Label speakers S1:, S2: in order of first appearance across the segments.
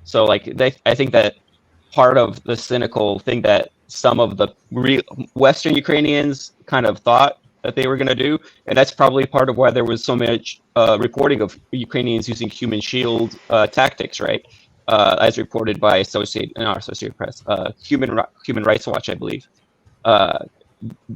S1: So like I think that part of the cynical thing that some of the Western Ukrainians kind of thought that they were going to do, and that's probably part of why there was so much reporting of Ukrainians using human shield tactics, right? As reported by Associated Press, Human Rights Watch, I believe,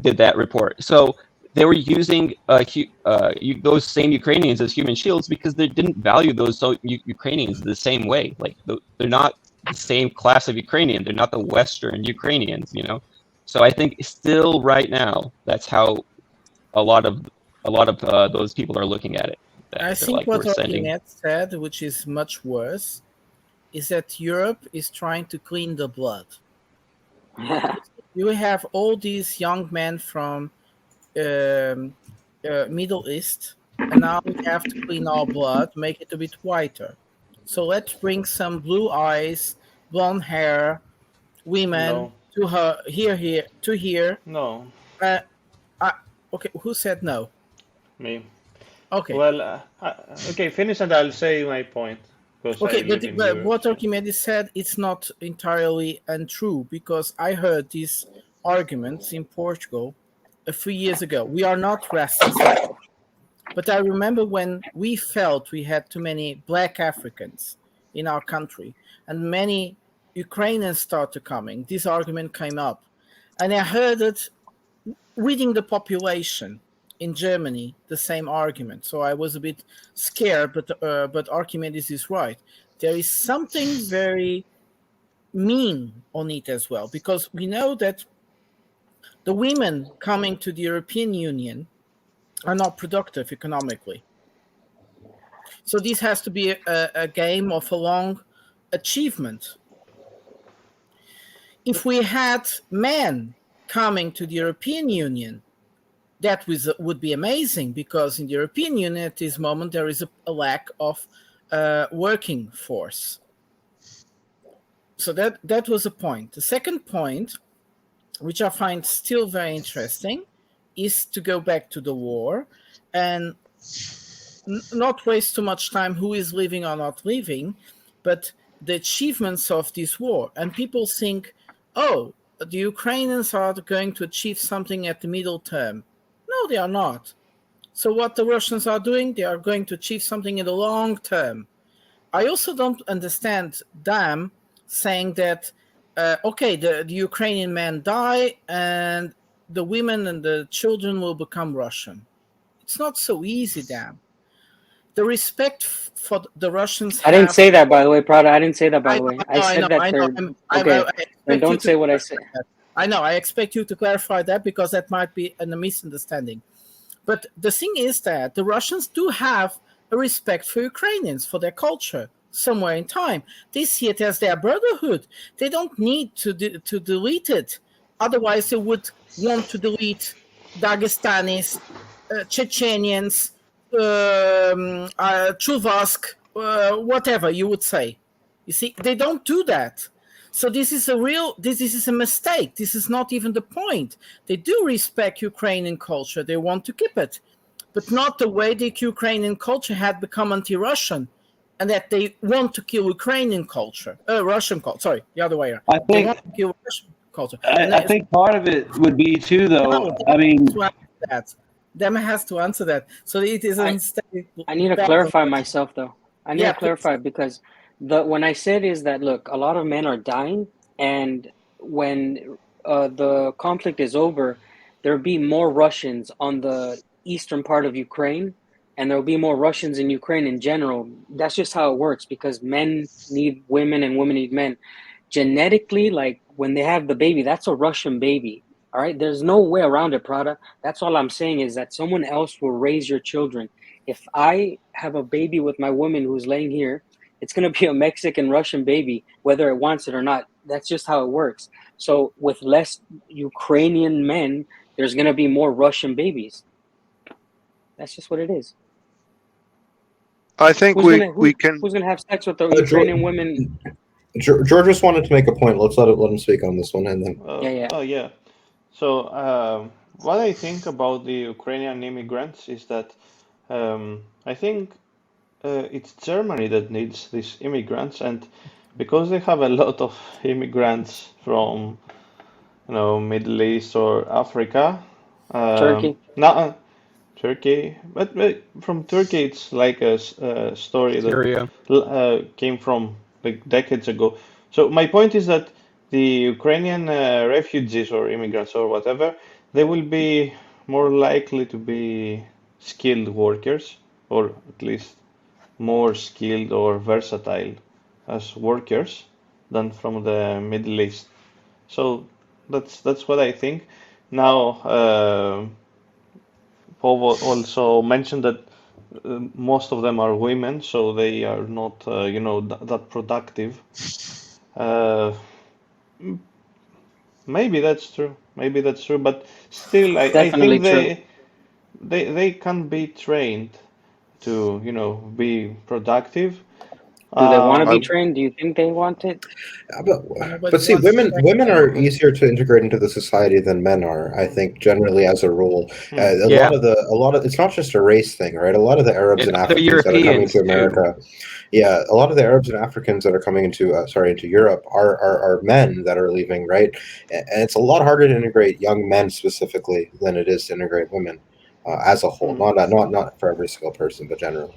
S1: did that report. So they were using those same Ukrainians as human shields because they didn't value those Ukrainians the same way. Like they're not the same class of Ukrainian. They're not the Western Ukrainians, you know. So I think still right now that's how a lot of those people are looking at it.
S2: I think
S1: like,
S2: what Arquinet said, which is much worse, is that Europe is trying to clean the blood. You have all these young men from Middle East, and now we have to clean our blood, make it a bit whiter. So let's bring some blue eyes, blonde hair, women to her here.
S3: No.
S2: Okay, who said no?
S3: Me.
S2: Okay.
S3: Well, okay, finish and I'll say my point.
S2: Okay, but what Archimedes said, it's not entirely untrue, because I heard these arguments in Portugal a few years ago. We are not racist, but I remember when we felt we had too many black Africans in our country and many Ukrainians started coming, this argument came up. And I heard it reading the population in Germany, the same argument. So I was a bit scared, but Archimedes is right. There is something very mean on it as well, because we know that the women coming to the European Union are not productive economically. So this has to be a game of a long achievement. If we had men coming to the European Union, that would be amazing, because in the European Union at this moment there is a lack of working force. So that was a point. The second point, which I find still very interesting, is to go back to the war and not waste too much time who is living or not living, but the achievements of this war. And people think, oh, the Ukrainians are going to achieve something at the middle term. No, they are not. So what the Russians are doing, they are going to achieve something in the long term. I also don't understand them saying that, okay, the Ukrainian men die and the women and the children will become Russian. It's not so easy, damn. The respect for the Russians.
S4: I didn't say that, by the way, Prada. I didn't say that, by the way. I said that they're okay. Then don't say what I said.
S2: I know. I expect you to clarify that, because that might be a misunderstanding. But the thing is that the Russians do have a respect for Ukrainians, for their culture, somewhere in time. They see it as their brotherhood. They don't need to delete it. Otherwise, they would want to delete Dagestanis, Chechenians, Chuvask, whatever you would say. You see, they don't do that. So this is a mistake. This is not even the point. They do respect Ukrainian culture. They want to keep it, but not the way the Ukrainian culture had become anti-Russian, and that they want to kill Ukrainian culture, Russian culture. Sorry, the other way around. They want to kill Russian culture.
S5: I think part of it would be too, though. I mean,
S2: Dem has to answer that. So it is a mistake.
S4: I need to clarify myself, though. I need to clarify, because when I said is that, look, a lot of men are dying, and when the conflict is over, there'll be more Russians on the eastern part of Ukraine, and there'll be more Russians in Ukraine in general. That's just how it works, because men need women and women need men. Genetically, like when they have the baby, that's a Russian baby. All right, there's no way around it, Prada. That's all I'm saying, is that someone else will raise your children. If I have a baby with my woman who's laying here, it's going to be a Mexican Russian baby, whether it wants it or not. That's just how it works. So with less Ukrainian men, there's going to be more Russian babies. That's just what it is.
S6: I think we can.
S4: Who's going to have sex with the Ukrainian women?
S7: George just wanted to make a point. Let's let him speak on this one, and then.
S3: Oh yeah. So what I think about the Ukrainian immigrants is that I think it's Germany that needs these immigrants, and because they have a lot of immigrants from, Middle East or Africa.
S4: Turkey.
S3: Not Turkey, but from Turkey, it's like a story that
S1: Syria.
S3: came from like decades ago. So my point is that the Ukrainian refugees or immigrants or whatever, they will be more likely to be skilled workers, or at least more skilled or versatile as workers than from the Middle East. So that's what I think. Now, Paul also mentioned that most of them are women, so they are not, that productive. Uh, maybe that's true. Maybe that's true, but still, I
S4: Definitely
S3: think
S4: true.
S3: they can be trained to, be productive.
S4: Do they want to be
S6: I,
S4: trained? Do you think they want it?
S7: But see,
S2: wants to
S7: women
S2: train
S7: women
S2: them.
S7: are easier to integrate into the society than men are. I think generally, as a rule, a
S1: Yeah,
S7: lot of it's not just a race thing, right? A lot of the Arabs
S1: and
S7: and
S1: other
S7: Africans that are coming to
S1: Europeans too.
S7: America, yeah, a lot of the Arabs and Africans that are coming into into Europe are men that are leaving, right? And it's a lot harder to integrate young men specifically than it is to integrate women as a whole. Not for every single person, but generally.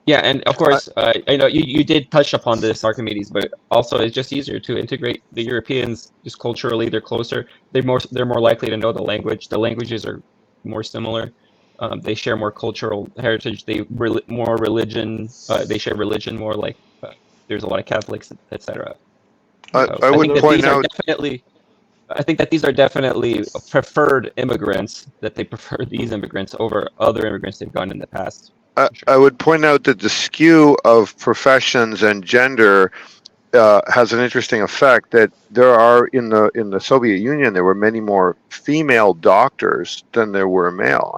S1: Yeah, and of course, I know you did touch upon this, Archimedes, but also it's just easier to integrate the Europeans just culturally. They're closer. They're more likely to know the language. The languages are more similar. They share more cultural heritage. More religion. They share religion more. Like there's a lot of Catholics, etc.
S3: Yeah,
S6: I
S1: I
S6: would
S1: think that
S6: point
S1: these are
S6: out,
S1: definitely. I think that these are definitely preferred immigrants. That they prefer these immigrants over other immigrants they've gone in the past. For sure.
S6: I would point out that the skew of professions and gender has an interesting effect. That there are in the Soviet Union, there were many more female doctors than there were male.